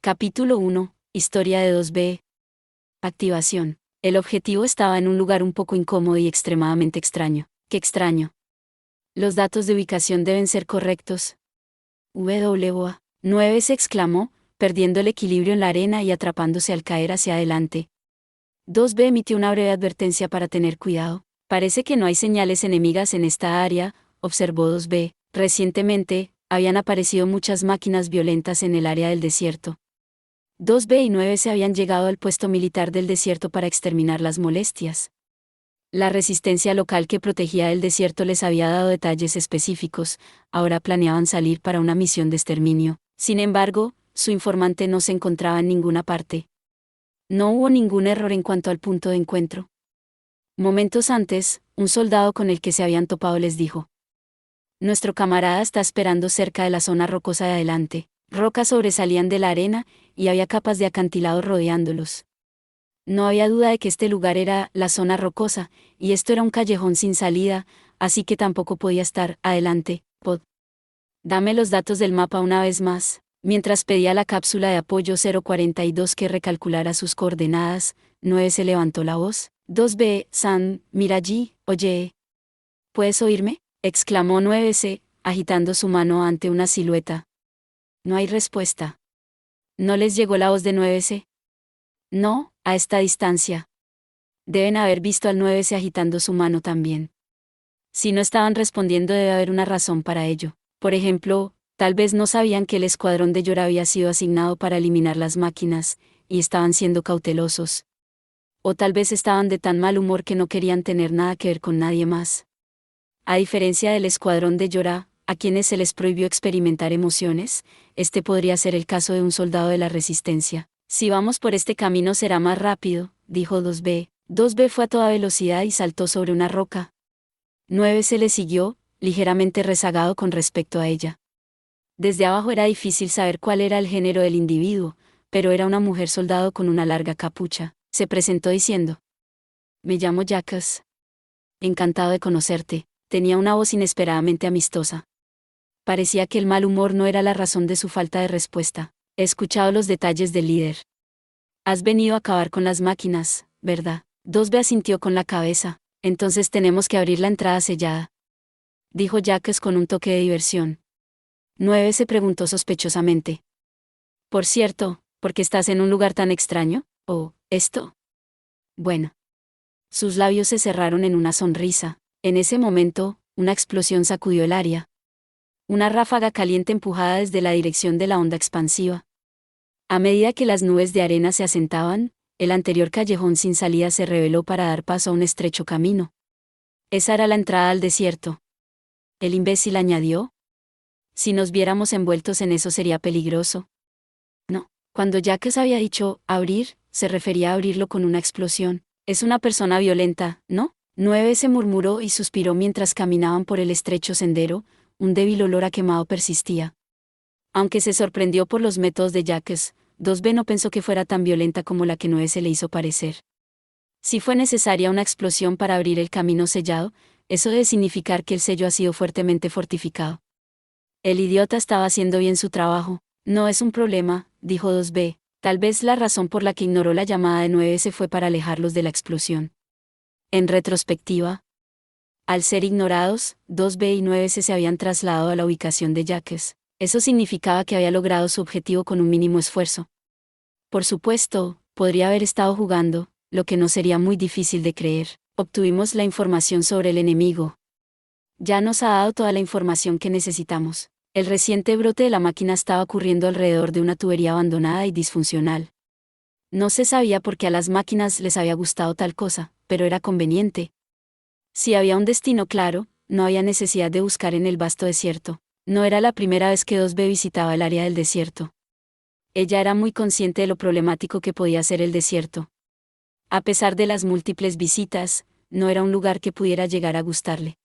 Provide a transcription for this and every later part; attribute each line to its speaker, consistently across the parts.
Speaker 1: Capítulo 1. Historia de 2B. Activación. El objetivo estaba en un lugar un poco incómodo y extremadamente extraño. ¡Qué extraño! Los datos de ubicación deben ser correctos. WA. 9 se exclamó, perdiendo el equilibrio en la arena y atrapándose al caer hacia adelante. 2B emitió una breve advertencia para tener cuidado. Parece que no hay señales enemigas en esta área, observó 2B. Recientemente, habían aparecido muchas máquinas violentas en el área del desierto. 2B y 9 se habían llegado al puesto militar del desierto para exterminar las molestias. La resistencia local que protegía el desierto les había dado detalles específicos, ahora planeaban salir para una misión de exterminio. Sin embargo, su informante no se encontraba en ninguna parte. No hubo ningún error en cuanto al punto de encuentro. Momentos antes, un soldado con el que se habían topado les dijo: "Nuestro camarada está esperando cerca de la zona rocosa de adelante". Rocas sobresalían de la arena, y había capas de acantilado rodeándolos. No había duda de que este lugar era la zona rocosa, y esto era un callejón sin salida, así que tampoco podía estar adelante. Pod. Dame los datos del mapa una vez más. Mientras pedía la cápsula de apoyo 042 que recalculara sus coordenadas, 9 se levantó la voz. 2B, San, mira allí, oye. ¿Puedes oírme?, exclamó 9C, agitando su mano ante una silueta. No hay respuesta. ¿No les llegó la voz de 9C? No, a esta distancia. Deben haber visto al 9C agitando su mano también. Si no estaban respondiendo, debe haber una razón para ello. Por ejemplo, tal vez no sabían que el escuadrón de Yora había sido asignado para eliminar las máquinas, y estaban siendo cautelosos. O tal vez estaban de tan mal humor que no querían tener nada que ver con nadie más. A diferencia del escuadrón de Yora, a quienes se les prohibió experimentar emociones, este podría ser el caso de un soldado de la resistencia. Si vamos por este camino será más rápido, dijo 2B. 2B fue a toda velocidad y saltó sobre una roca. 9 se le siguió, ligeramente rezagado con respecto a ella. Desde abajo era difícil saber cuál era el género del individuo, pero era una mujer soldado con una larga capucha. Se presentó diciendo: "Me llamo Jacques. Encantado de conocerte". Tenía una voz inesperadamente amistosa. Parecía que el mal humor no era la razón de su falta de respuesta. He escuchado los detalles del líder. Has venido a acabar con las máquinas, ¿verdad? 2B asintió con la cabeza. Entonces tenemos que abrir la entrada sellada, dijo Jacques con un toque de diversión. 9 se preguntó sospechosamente. Por cierto, ¿por qué estás en un lugar tan extraño? ¿O esto? Bueno. Sus labios se cerraron en una sonrisa. En ese momento, una explosión sacudió el área. Una ráfaga caliente empujada desde la dirección de la onda expansiva. A medida que las nubes de arena se asentaban, el anterior callejón sin salida se reveló para dar paso a un estrecho camino. Esa era la entrada al desierto. El imbécil añadió: "Si nos viéramos envueltos en eso sería peligroso". No, cuando Jacques había dicho abrir, se refería a abrirlo con una explosión. Es una persona violenta, ¿no? 9 se murmuró y suspiró mientras caminaban por el estrecho sendero. Un débil olor a quemado persistía. Aunque se sorprendió por los métodos de Jacques, 2B no pensó que fuera tan violenta como la que 9 se le hizo parecer. Si fue necesaria una explosión para abrir el camino sellado, eso debe significar que el sello ha sido fuertemente fortificado. El idiota estaba haciendo bien su trabajo. No es un problema, dijo 2B. Tal vez la razón por la que ignoró la llamada de 9S fue para alejarlos de la explosión. En retrospectiva, al ser ignorados, 2B y 9S se habían trasladado a la ubicación de Jacques. Eso significaba que había logrado su objetivo con un mínimo esfuerzo. Por supuesto, podría haber estado jugando, lo que no sería muy difícil de creer. Obtuvimos la información sobre el enemigo. Ya nos ha dado toda la información que necesitamos. El reciente brote de la máquina estaba ocurriendo alrededor de una tubería abandonada y disfuncional. No se sabía por qué a las máquinas les había gustado tal cosa, pero era conveniente. Si había un destino claro, no había necesidad de buscar en el vasto desierto. No era la primera vez que 2B visitaba el área del desierto. Ella era muy consciente de lo problemático que podía ser el desierto. A pesar de las múltiples visitas, no era un lugar que pudiera llegar a gustarle.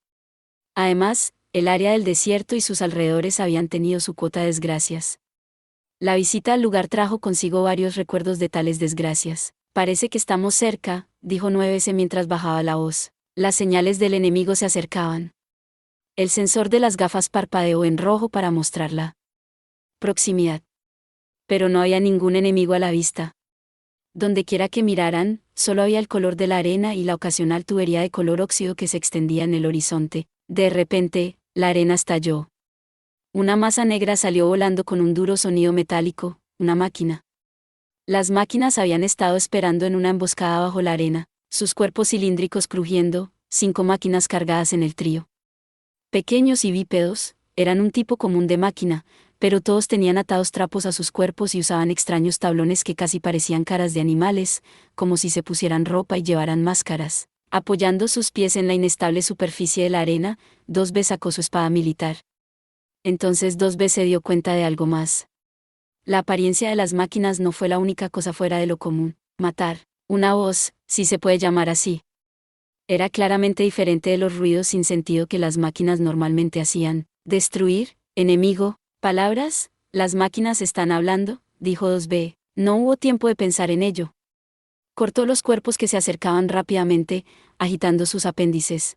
Speaker 1: Además, el área del desierto y sus alrededores habían tenido su cuota de desgracias. La visita al lugar trajo consigo varios recuerdos de tales desgracias. Parece que estamos cerca, dijo 9S mientras bajaba la voz. Las señales del enemigo se acercaban. El sensor de las gafas parpadeó en rojo para mostrar la proximidad. Pero no había ningún enemigo a la vista. Dondequiera que miraran, solo había el color de la arena y la ocasional tubería de color óxido que se extendía en el horizonte. De repente, la arena estalló. Una masa negra salió volando con un duro sonido metálico, una máquina. Las máquinas habían estado esperando en una emboscada bajo la arena, sus cuerpos cilíndricos crujiendo, 5 máquinas cargadas en el trío. Pequeños y bípedos, eran un tipo común de máquina, pero todos tenían atados trapos a sus cuerpos y usaban extraños tablones que casi parecían caras de animales, como si se pusieran ropa y llevaran máscaras. Apoyando sus pies en la inestable superficie de la arena, 2B sacó su espada militar. Entonces 2B se dio cuenta de algo más. La apariencia de las máquinas no fue la única cosa fuera de lo común. Matar, una voz, si se puede llamar así, era claramente diferente de los ruidos sin sentido que las máquinas normalmente hacían. Destruir, enemigo, palabras, las máquinas están hablando, dijo 2B. No hubo tiempo de pensar en ello. Cortó los cuerpos que se acercaban rápidamente, agitando sus apéndices.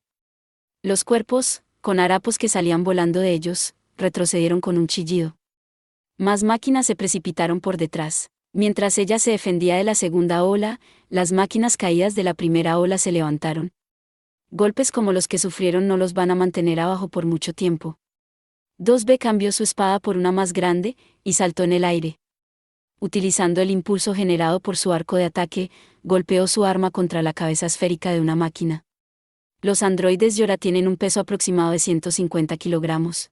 Speaker 1: Los cuerpos, con harapos que salían volando de ellos, retrocedieron con un chillido. Más máquinas se precipitaron por detrás. Mientras ella se defendía de la segunda ola, las máquinas caídas de la primera ola se levantaron. Golpes como los que sufrieron no los van a mantener abajo por mucho tiempo. 2B cambió su espada por una más grande, y saltó en el aire. Utilizando el impulso generado por su arco de ataque, golpeó su arma contra la cabeza esférica de una máquina. Los androides Yora tienen un peso aproximado de 150 kilogramos.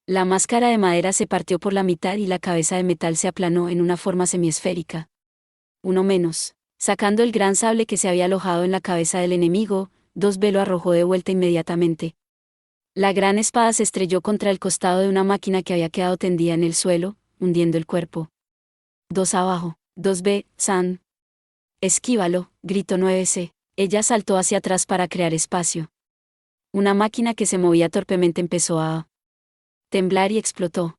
Speaker 1: La máscara de madera se partió por la mitad y la cabeza de metal se aplanó en una forma semiesférica. Uno menos. Sacando el gran sable que se había alojado en la cabeza del enemigo, 2B lo arrojó de vuelta inmediatamente. La gran espada se estrelló contra el costado de una máquina que había quedado tendida en el suelo, hundiendo el cuerpo. 2 abajo. 2B, San. Esquívalo, gritó 9C. Ella saltó hacia atrás para crear espacio. Una máquina que se movía torpemente empezó a temblar y explotó.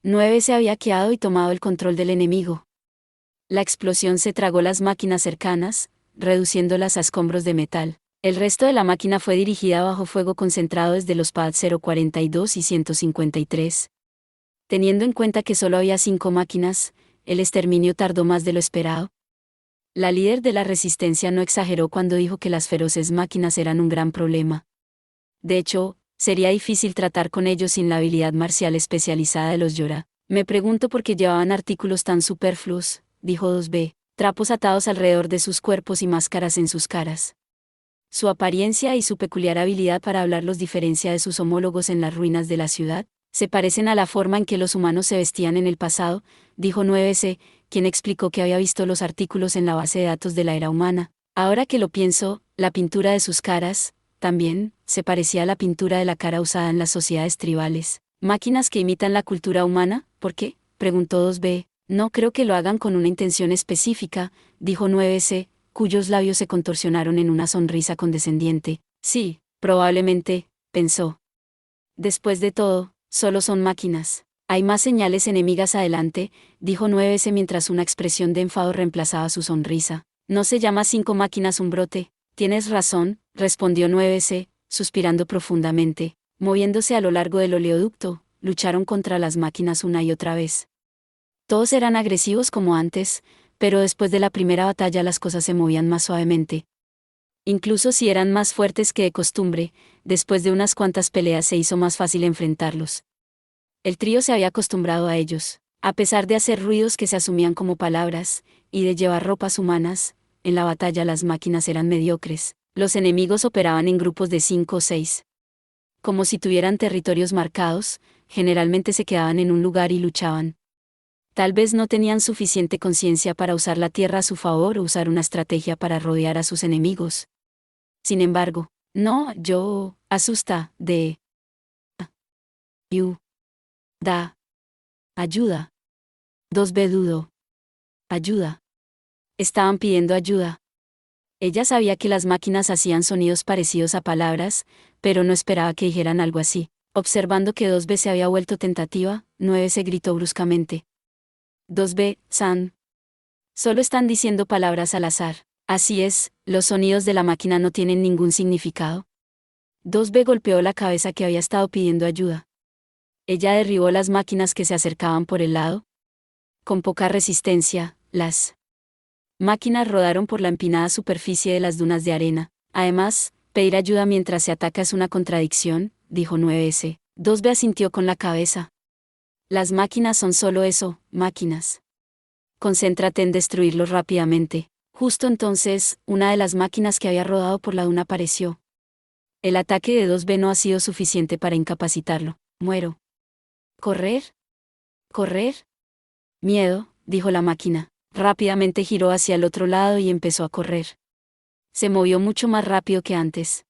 Speaker 1: 9 se había quedado y tomado el control del enemigo. La explosión se tragó las máquinas cercanas, reduciéndolas a escombros de metal. El resto de la máquina fue dirigida bajo fuego concentrado desde los pads 042 y 153. Teniendo en cuenta que solo había 5 máquinas, el exterminio tardó más de lo esperado. La líder de la resistencia no exageró cuando dijo que las feroces máquinas eran un gran problema. De hecho, sería difícil tratar con ellos sin la habilidad marcial especializada de los Yora. Me pregunto por qué llevaban artículos tan superfluos, dijo 2B, trapos atados alrededor de sus cuerpos y máscaras en sus caras. Su apariencia y su peculiar habilidad para hablar los diferencia de sus homólogos en las ruinas de la ciudad. Se parecen a la forma en que los humanos se vestían en el pasado, dijo 9C, quien explicó que había visto los artículos en la base de datos de la era humana. Ahora que lo pienso, la pintura de sus caras, también, se parecía a la pintura de la cara usada en las sociedades tribales. ¿Máquinas que imitan la cultura humana? ¿Por qué?, preguntó 2B. No creo que lo hagan con una intención específica, dijo 9C, cuyos labios se contorsionaron en una sonrisa condescendiente. Sí, probablemente, pensó. Después de todo, solo son máquinas. Hay más señales enemigas adelante, dijo 9C mientras una expresión de enfado reemplazaba su sonrisa. No se llama 5 máquinas un brote. Tienes razón, respondió 9C, suspirando profundamente. Moviéndose a lo largo del oleoducto, lucharon contra las máquinas una y otra vez. Todos eran agresivos como antes, pero después de la primera batalla las cosas se movían más suavemente. Incluso si eran más fuertes que de costumbre, después de unas cuantas peleas se hizo más fácil enfrentarlos. El trío se había acostumbrado a ellos. A pesar de hacer ruidos que se asumían como palabras, y de llevar ropas humanas, en la batalla las máquinas eran mediocres. Los enemigos operaban en grupos de 5 o 6. Como si tuvieran territorios marcados, generalmente se quedaban en un lugar y luchaban. Tal vez no tenían suficiente conciencia para usar la tierra a su favor o usar una estrategia para rodear a sus enemigos. Sin embargo, no, yo, asusta, de... Da. Ayuda. 2B dudó. Ayuda. Estaban pidiendo ayuda. Ella sabía que las máquinas hacían sonidos parecidos a palabras, pero no esperaba que dijeran algo así. Observando que 2B se había vuelto tentativa, 9 se gritó bruscamente. 2B, San. Solo están diciendo palabras al azar. Así es, los sonidos de la máquina no tienen ningún significado. 2B golpeó la cabeza que había estado pidiendo ayuda. Ella derribó las máquinas que se acercaban por el lado. Con poca resistencia, las máquinas rodaron por la empinada superficie de las dunas de arena. Además, pedir ayuda mientras se ataca es una contradicción, dijo 9S. 2B asintió con la cabeza. Las máquinas son solo eso, máquinas. Concéntrate en destruirlos rápidamente. Justo entonces, una de las máquinas que había rodado por la duna apareció. El ataque de 2B no ha sido suficiente para incapacitarlo. Muero. ¿Correr? ¿Correr? Miedo, dijo la máquina. Rápidamente giró hacia el otro lado y empezó a correr. Se movió mucho más rápido que antes.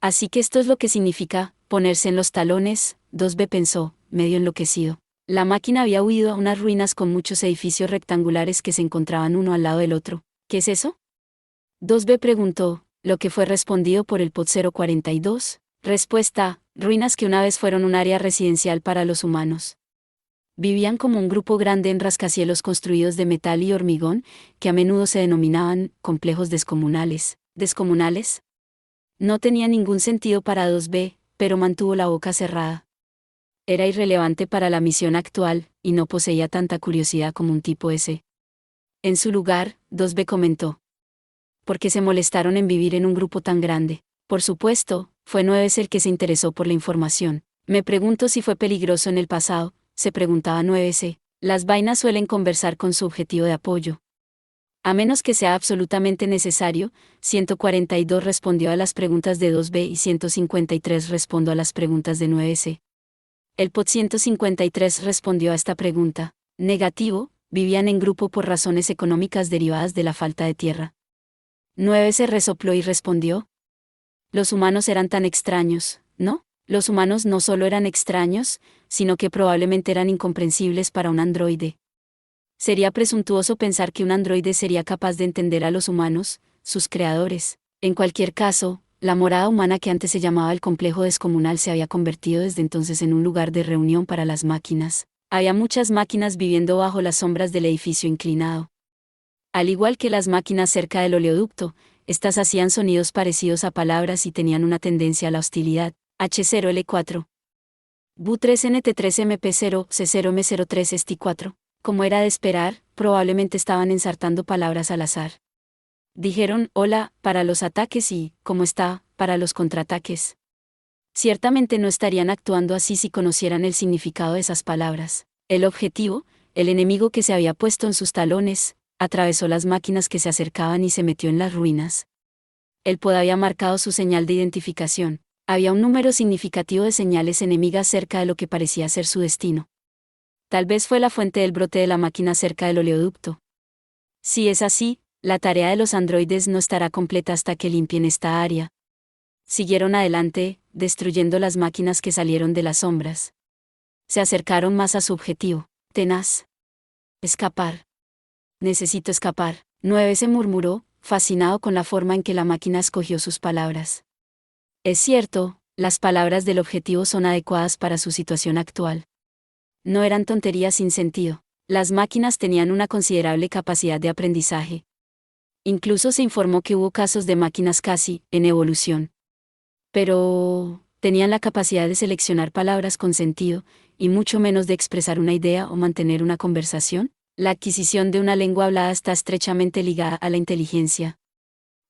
Speaker 1: Así que esto es lo que significa ponerse en los talones, 2B pensó, medio enloquecido. La máquina había huido a unas ruinas con muchos edificios rectangulares que se encontraban uno al lado del otro. ¿Qué es eso? 2B preguntó, lo que fue respondido por el POT 042. Respuesta, ruinas que una vez fueron un área residencial para los humanos. Vivían como un grupo grande en rascacielos construidos de metal y hormigón, que a menudo se denominaban complejos descomunales. ¿Descomunales? No tenía ningún sentido para 2B, pero mantuvo la boca cerrada. Era irrelevante para la misión actual, y no poseía tanta curiosidad como un tipo ese. En su lugar, 2B comentó. ¿Por qué se molestaron en vivir en un grupo tan grande? Por supuesto, fue 9S el que se interesó por la información. Me pregunto si fue peligroso en el pasado, se preguntaba 9S. Las vainas suelen conversar con su objetivo de apoyo. A menos que sea absolutamente necesario, 142 respondió a las preguntas de 2B y 153 respondió a las preguntas de 9S. El POT 153 respondió a esta pregunta. Negativo, vivían en grupo por razones económicas derivadas de la falta de tierra. 9S resopló y respondió. Los humanos eran tan extraños, ¿no? Los humanos no solo eran extraños, sino que probablemente eran incomprensibles para un androide. Sería presuntuoso pensar que un androide sería capaz de entender a los humanos, sus creadores. En cualquier caso, la morada humana que antes se llamaba el complejo descomunal se había convertido desde entonces en un lugar de reunión para las máquinas. Había muchas máquinas viviendo bajo las sombras del edificio inclinado. Al igual que las máquinas cerca del oleoducto, estas hacían sonidos parecidos a palabras y tenían una tendencia a la hostilidad. H0L4. Bu3NT3MP0, C0M03 ST4. Como era de esperar, probablemente estaban ensartando palabras al azar. Dijeron, hola, para los ataques y, ¿cómo está?, para los contraataques. Ciertamente no estarían actuando así si conocieran el significado de esas palabras. El objetivo, el enemigo que se había puesto en sus talones, atravesó las máquinas que se acercaban y se metió en las ruinas. El POD había marcado su señal de identificación. Había un número significativo de señales enemigas cerca de lo que parecía ser su destino. Tal vez fue la fuente del brote de la máquina cerca del oleoducto. Si es así, la tarea de los androides no estará completa hasta que limpien esta área. Siguieron adelante, destruyendo las máquinas que salieron de las sombras. Se acercaron más a su objetivo. Tenaz. Escapar. Necesito escapar. 9 se murmuró, fascinado con la forma en que la máquina escogió sus palabras. Es cierto, las palabras del objetivo son adecuadas para su situación actual. No eran tonterías sin sentido. Las máquinas tenían una considerable capacidad de aprendizaje. Incluso se informó que hubo casos de máquinas casi en evolución. Pero tenían la capacidad de seleccionar palabras con sentido, y mucho menos de expresar una idea o mantener una conversación. La adquisición de una lengua hablada está estrechamente ligada a la inteligencia.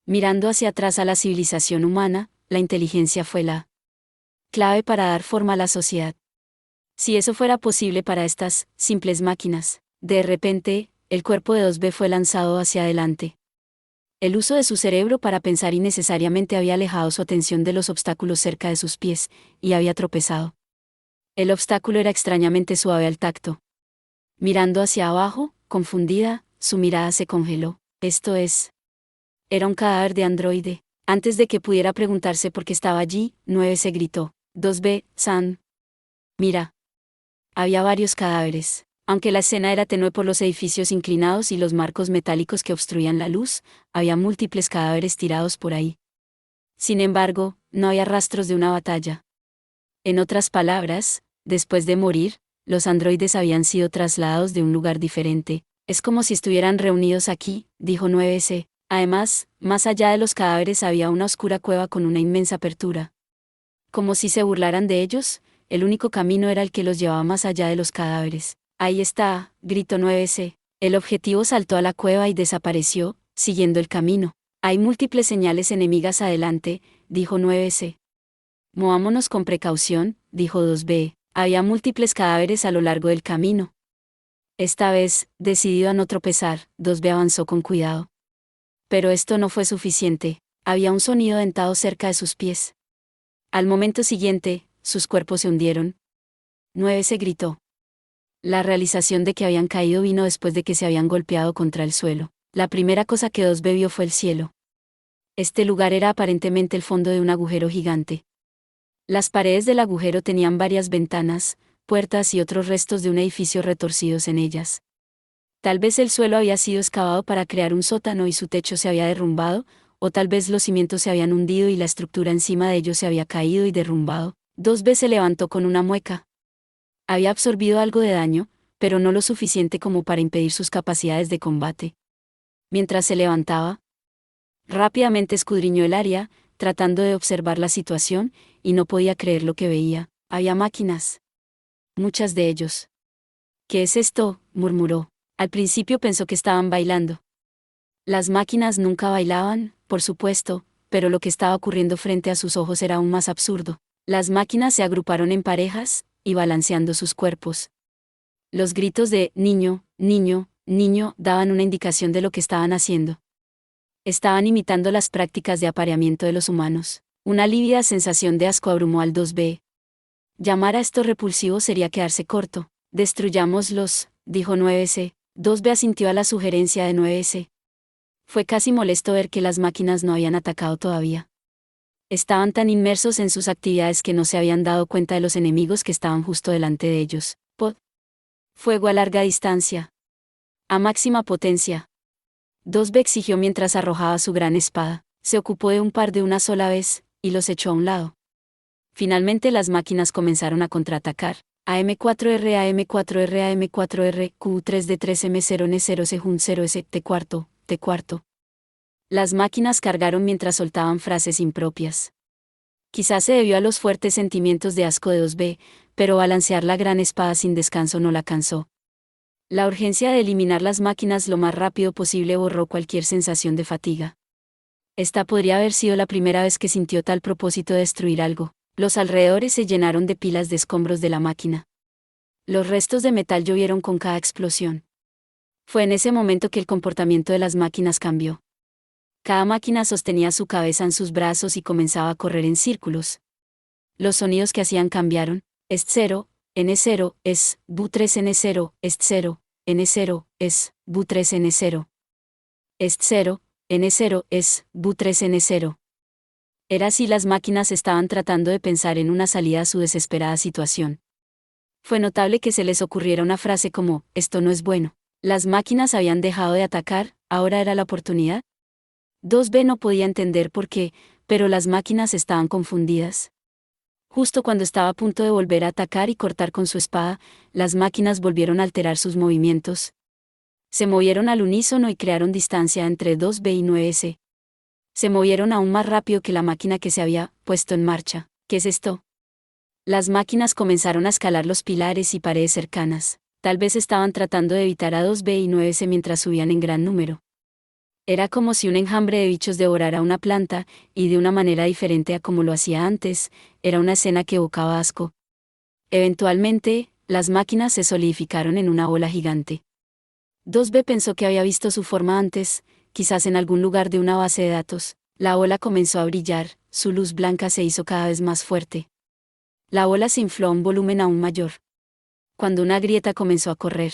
Speaker 1: Mirando hacia atrás a la civilización humana, la inteligencia fue la clave para dar forma a la sociedad. Si eso fuera posible para estas simples máquinas, de repente, el cuerpo de 2B fue lanzado hacia adelante. El uso de su cerebro para pensar innecesariamente había alejado su atención de los obstáculos cerca de sus pies, y había tropezado. El obstáculo era extrañamente suave al tacto. Mirando hacia abajo, confundida, su mirada se congeló. Esto es. Era un cadáver de androide. Antes de que pudiera preguntarse por qué estaba allí, 9 se gritó. 2B, San. Mira. Había varios cadáveres. Aunque la escena era tenue por los edificios inclinados y los marcos metálicos que obstruían la luz, había múltiples cadáveres tirados por ahí. Sin embargo, no había rastros de una batalla. En otras palabras, después de morir, los androides habían sido trasladados de un lugar diferente. Es como si estuvieran reunidos aquí, dijo 9S. Además, más allá de los cadáveres había una oscura cueva con una inmensa apertura. Como si se burlaran de ellos, el único camino era el que los llevaba más allá de los cadáveres. Ahí está, gritó 9C. El objetivo saltó a la cueva y desapareció, siguiendo el camino. Hay múltiples señales enemigas adelante, dijo 9C. Movámonos con precaución, dijo 2B. Había múltiples cadáveres a lo largo del camino. Esta vez, decidido a no tropezar, 2B avanzó con cuidado. Pero esto no fue suficiente. Había un sonido dentado cerca de sus pies. Al momento siguiente, sus cuerpos se hundieron. 9C gritó. La realización de que habían caído vino después de que se habían golpeado contra el suelo. La primera cosa que 2B vio fue el cielo. Este lugar era aparentemente el fondo de un agujero gigante. Las paredes del agujero tenían varias ventanas, puertas y otros restos de un edificio retorcidos en ellas. Tal vez el suelo había sido excavado para crear un sótano y su techo se había derrumbado, o tal vez los cimientos se habían hundido y la estructura encima de ellos se había caído y derrumbado. 2B se levantó con una mueca. Había absorbido algo de daño, pero no lo suficiente como para impedir sus capacidades de combate. Mientras se levantaba, rápidamente escudriñó el área, tratando de observar la situación, y no podía creer lo que veía. Había máquinas. Muchas de ellos. ¿Qué es esto?, murmuró. Al principio pensó que estaban bailando. Las máquinas nunca bailaban, por supuesto, pero lo que estaba ocurriendo frente a sus ojos era aún más absurdo. Las máquinas se agruparon en parejas, y balanceando sus cuerpos. Los gritos de niño, niño, niño daban una indicación de lo que estaban haciendo. Estaban imitando las prácticas de apareamiento de los humanos. Una lívida sensación de asco abrumó al 2B. Llamar a esto repulsivo sería quedarse corto. Destruyámoslos, dijo 9C. 2B asintió a la sugerencia de 9C. Fue casi molesto ver que las máquinas no habían atacado todavía. Estaban tan inmersos en sus actividades que no se habían dado cuenta de los enemigos que estaban justo delante de ellos. Fuego a larga distancia. A máxima potencia. 2B exigió mientras arrojaba su gran espada. Se ocupó de un par de una sola vez, y los echó a un lado. Finalmente las máquinas comenzaron a contraatacar. AM4R, AM4R, AM4R, Q3D3M0N0 Sejun0S, T4. Las máquinas cargaron mientras soltaban frases impropias. Quizás se debió a los fuertes sentimientos de asco de 2B, pero balancear la gran espada sin descanso no la cansó. La urgencia de eliminar las máquinas lo más rápido posible borró cualquier sensación de fatiga. Esta podría haber sido la primera vez que sintió tal propósito de destruir algo. Los alrededores se llenaron de pilas de escombros de la máquina. Los restos de metal llovieron con cada explosión. Fue en ese momento que el comportamiento de las máquinas cambió. Cada máquina sostenía su cabeza en sus brazos y comenzaba a correr en círculos. Los sonidos que hacían cambiaron. EST0, N0, es, BU3N0, EST0, N0, es, BU3N0. EST0, N0, es, BU3N0. Era así, las máquinas estaban tratando de pensar en una salida a su desesperada situación. Fue notable que se les ocurriera una frase como, esto no es bueno. Las máquinas habían dejado de atacar, ahora era la oportunidad. 2B no podía entender por qué, pero las máquinas estaban confundidas. Justo cuando estaba a punto de volver a atacar y cortar con su espada, las máquinas volvieron a alterar sus movimientos. Se movieron al unísono y crearon distancia entre 2B y 9S. Se movieron aún más rápido que la máquina que se había puesto en marcha. ¿Qué es esto? Las máquinas comenzaron a escalar los pilares y paredes cercanas. Tal vez estaban tratando de evitar a 2B y 9S mientras subían en gran número. Era como si un enjambre de bichos devorara una planta, y de una manera diferente a como lo hacía antes. Era una escena que evocaba asco. Eventualmente, las máquinas se solidificaron en una ola gigante. 2B pensó que había visto su forma antes, quizás en algún lugar de una base de datos. La ola comenzó a brillar, su luz blanca se hizo cada vez más fuerte. La ola se infló a un volumen aún mayor. Cuando una grieta comenzó a correr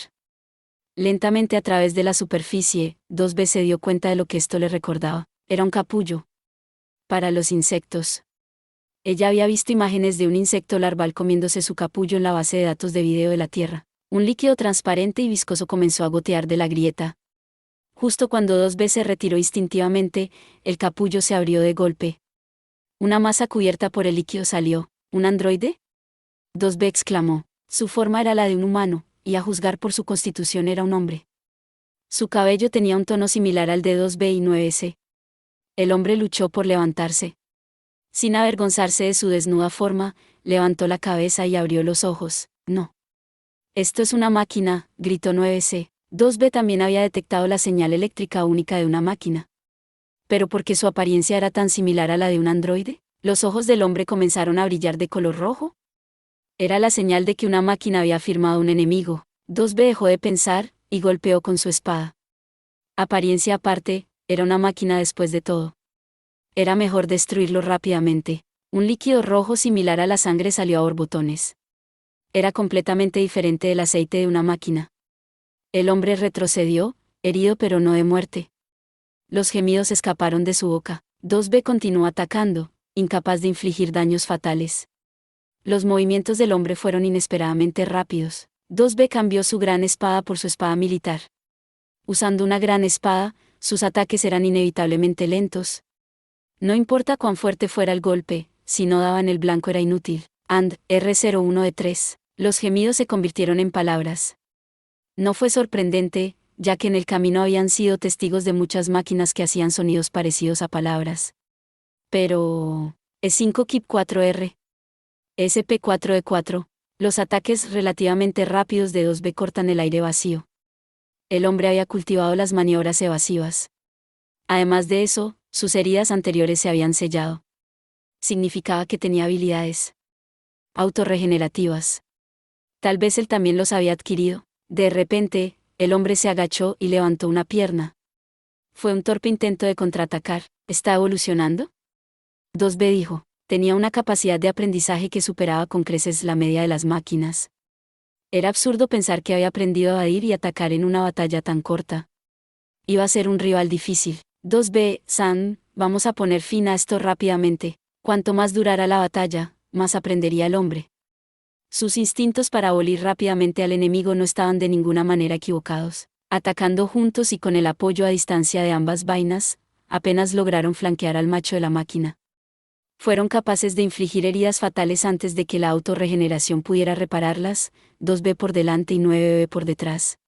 Speaker 1: lentamente a través de la superficie, 2B se dio cuenta de lo que esto le recordaba. Era un capullo. Para los insectos. Ella había visto imágenes de un insecto larval comiéndose su capullo en la base de datos de video de la Tierra. Un líquido transparente y viscoso comenzó a gotear de la grieta. Justo cuando 2B se retiró instintivamente, el capullo se abrió de golpe. Una masa cubierta por el líquido salió. ¿Un androide? 2B exclamó. Su forma era la de un humano, y a juzgar por su constitución era un hombre. Su cabello tenía un tono similar al de 2B y 9S. El hombre luchó por levantarse. Sin avergonzarse de su desnuda forma, levantó la cabeza y abrió los ojos. No. Esto es una máquina, gritó 9C. 2B también había detectado la señal eléctrica única de una máquina. Pero ¿por qué su apariencia era tan similar a la de un androide? Los ojos del hombre comenzaron a brillar de color rojo. Era la señal de que una máquina había firmado un enemigo. 2B dejó de pensar, y golpeó con su espada. Apariencia aparte, era una máquina después de todo. Era mejor destruirlo rápidamente. Un líquido rojo similar a la sangre salió a borbotones. Era completamente diferente del aceite de una máquina. El hombre retrocedió, herido pero no de muerte. Los gemidos escaparon de su boca. 2B continuó atacando, incapaz de infligir daños fatales. Los movimientos del hombre fueron inesperadamente rápidos. 2B cambió su gran espada por su espada militar. Usando una gran espada, sus ataques eran inevitablemente lentos. No importa cuán fuerte fuera el golpe, si no daban el blanco era inútil. And, R01E3. Los gemidos se convirtieron en palabras. No fue sorprendente, ya que en el camino habían sido testigos de muchas máquinas que hacían sonidos parecidos a palabras. Pero... E5 Kip 4R. SP4E4. Los ataques relativamente rápidos de 2B cortan el aire vacío. El hombre había cultivado las maniobras evasivas. Además de eso, sus heridas anteriores se habían sellado. Significaba que tenía habilidades autorregenerativas. Tal vez él también los había adquirido. De repente, el hombre se agachó y levantó una pierna. Fue un torpe intento de contraatacar. ¿Está evolucionando? 2B dijo. Tenía una capacidad de aprendizaje que superaba con creces la media de las máquinas. Era absurdo pensar que había aprendido a evadir y atacar en una batalla tan corta. Iba a ser un rival difícil. 2B, San, vamos a poner fin a esto rápidamente. Cuanto más durara la batalla, más aprendería el hombre. Sus instintos para abolir rápidamente al enemigo no estaban de ninguna manera equivocados. Atacando juntos y con el apoyo a distancia de ambas vainas, apenas lograron flanquear al macho de la máquina. Fueron capaces de infligir heridas fatales antes de que la autorregeneración pudiera repararlas, 2B por delante y 9B por detrás.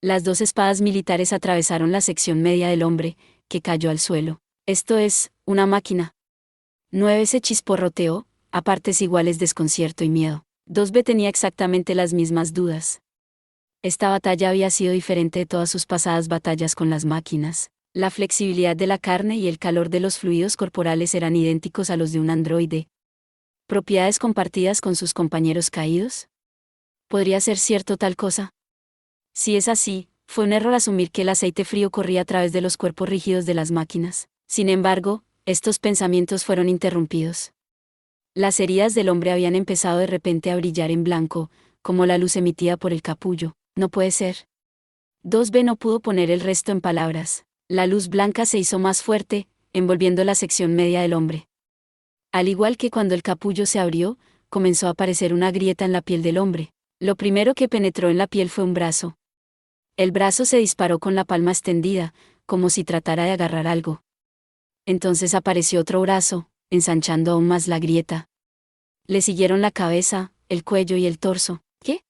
Speaker 1: Las dos espadas militares atravesaron la sección media del hombre, que cayó al suelo. Esto es, una máquina. 9 se chisporroteó, a partes iguales desconcierto y miedo. 2B tenía exactamente las mismas dudas. Esta batalla había sido diferente de todas sus pasadas batallas con las máquinas. La flexibilidad de la carne y el calor de los fluidos corporales eran idénticos a los de un androide. ¿Propiedades compartidas con sus compañeros caídos? ¿Podría ser cierto tal cosa? Si es así, fue un error asumir que el aceite frío corría a través de los cuerpos rígidos de las máquinas. Sin embargo, estos pensamientos fueron interrumpidos. Las heridas del hombre habían empezado de repente a brillar en blanco, como la luz emitida por el capullo. No puede ser. 2B no pudo poner el resto en palabras. La luz blanca se hizo más fuerte, envolviendo la sección media del hombre. Al igual que cuando el capullo se abrió, comenzó a aparecer una grieta en la piel del hombre. Lo primero que penetró en la piel fue un brazo. El brazo se disparó con la palma extendida, como si tratara de agarrar algo. Entonces apareció otro brazo, ensanchando aún más la grieta. Le siguieron la cabeza, el cuello y el torso. ¿Qué?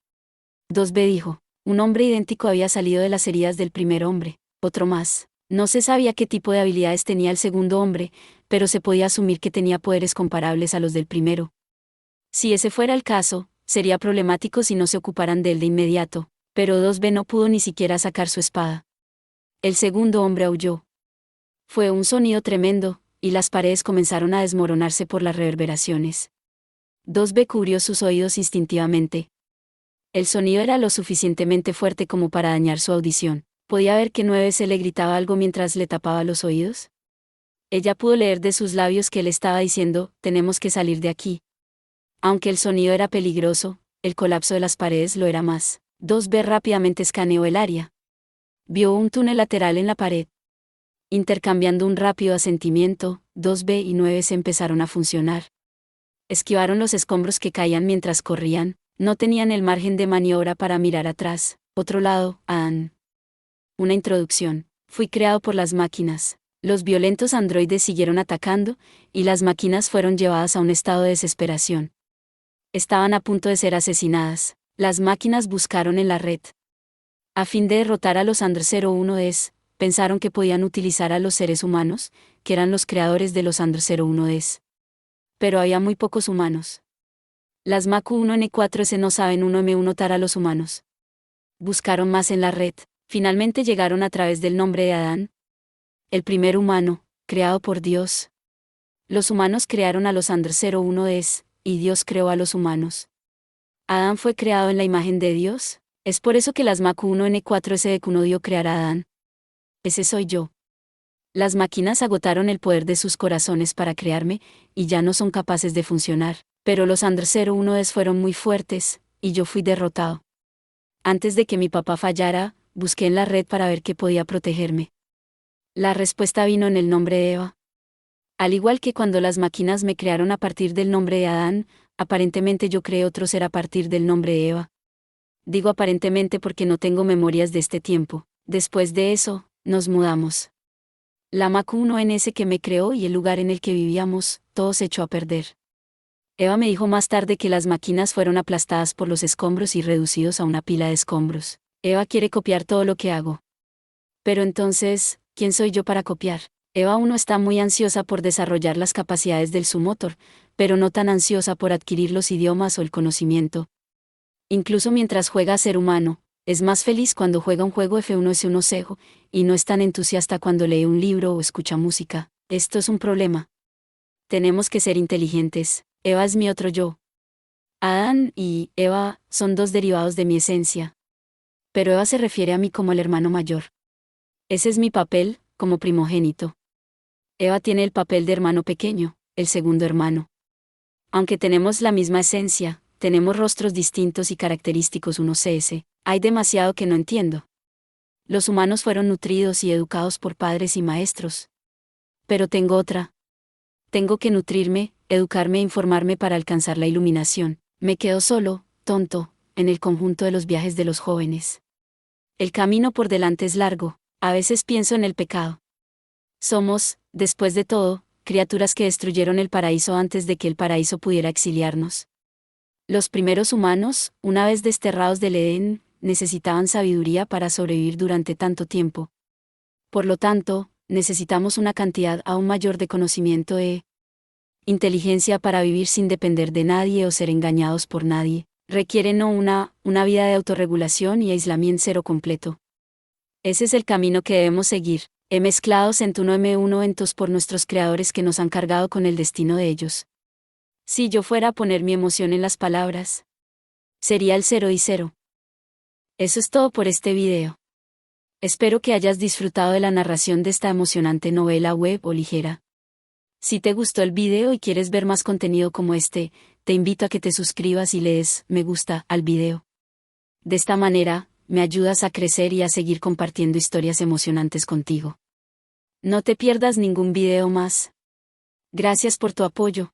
Speaker 1: 2B dijo. Un hombre idéntico había salido de las heridas del primer hombre. Otro más. No se sabía qué tipo de habilidades tenía el segundo hombre, pero se podía asumir que tenía poderes comparables a los del primero. Si ese fuera el caso, sería problemático si no se ocuparan de él de inmediato, pero 2B no pudo ni siquiera sacar su espada. El segundo hombre aulló. Fue un sonido tremendo, y las paredes comenzaron a desmoronarse por las reverberaciones. 2B cubrió sus oídos instintivamente. El sonido era lo suficientemente fuerte como para dañar su audición. ¿Podía ver que 9 se le gritaba algo mientras le tapaba los oídos? Ella pudo leer de sus labios que él estaba diciendo, tenemos que salir de aquí. Aunque el sonido era peligroso, el colapso de las paredes lo era más. 2B rápidamente escaneó el área. Vio un túnel lateral en la pared. Intercambiando un rápido asentimiento, 2B y 9 se empezaron a funcionar. Esquivaron los escombros que caían mientras corrían, no tenían el margen de maniobra para mirar atrás. Otro lado, Ann. Una introducción. Fui creado por las máquinas. Los violentos androides siguieron atacando, y las máquinas fueron llevadas a un estado de desesperación. Estaban a punto de ser asesinadas. Las máquinas buscaron en la red. A fin de derrotar a los Andr 01Es, pensaron que podían utilizar a los seres humanos, que eran los creadores de los Andr 01Es. Pero había muy pocos humanos. Las Macu1N4S no saben 1M1 notar a los humanos. Buscaron más en la red. Finalmente llegaron a través del nombre de Adán, el primer humano, creado por Dios. Los humanos crearon a los Andr01S, y Dios creó a los humanos. ¿Adán fue creado en la imagen de Dios? Es por eso que las Macu1N4S de Kuno dio crear a Adán. Ese soy yo. Las máquinas agotaron el poder de sus corazones para crearme, y ya no son capaces de funcionar, pero los Andr01S fueron muy fuertes, y yo fui derrotado. Antes de que mi papá fallara, busqué en la red para ver qué podía protegerme. La respuesta vino en el nombre de Eva. Al igual que cuando las máquinas me crearon a partir del nombre de Adán, aparentemente yo creé otro ser a partir del nombre de Eva. Digo aparentemente porque no tengo memorias de este tiempo. Después de eso, nos mudamos. La Macu1NS que me creó y el lugar en el que vivíamos, todo se echó a perder. Eva me dijo más tarde que las máquinas fueron aplastadas por los escombros y reducidos a una pila de escombros. Eva quiere copiar todo lo que hago. Pero entonces, ¿quién soy yo para copiar? Eva 1 está muy ansiosa por desarrollar las capacidades del su motor, pero no tan ansiosa por adquirir los idiomas o el conocimiento. Incluso mientras juega a ser humano, es más feliz cuando juega un juego F1S1 y no es tan entusiasta cuando lee un libro o escucha música. Esto es un problema. Tenemos que ser inteligentes. Eva es mi otro yo. Adán y Eva son dos derivados de mi esencia. Pero Eva se refiere a mí como el hermano mayor. Ese es mi papel, como primogénito. Eva tiene el papel de hermano pequeño, el segundo hermano. Aunque tenemos la misma esencia, tenemos rostros distintos y característicos 1CS, hay demasiado que no entiendo. Los humanos fueron nutridos y educados por padres y maestros. Pero tengo otra. Tengo que nutrirme, educarme e informarme para alcanzar la iluminación. Me quedo solo, tonto, en el conjunto de los viajes de los jóvenes. El camino por delante es largo, a veces pienso en el pecado. Somos, después de todo, criaturas que destruyeron el paraíso antes de que el paraíso pudiera exiliarnos. Los primeros humanos, una vez desterrados del Edén, necesitaban sabiduría para sobrevivir durante tanto tiempo. Por lo tanto, necesitamos una cantidad aún mayor de conocimiento e inteligencia para vivir sin depender de nadie o ser engañados por nadie. Requiere no una vida de autorregulación y aislamiento cero completo. Ese es el camino que debemos seguir. Mezclados en tu no M1 entos por nuestros creadores que nos han cargado con el destino de ellos. Si yo fuera a poner mi emoción en las palabras, sería el 0 y 0. Eso es todo por este video. Espero que hayas disfrutado de la narración de esta emocionante novela web o ligera. Si te gustó el video y quieres ver más contenido como este, te invito a que te suscribas y le des me gusta al video. De esta manera, me ayudas a crecer y a seguir compartiendo historias emocionantes contigo. No te pierdas ningún video más. Gracias por tu apoyo.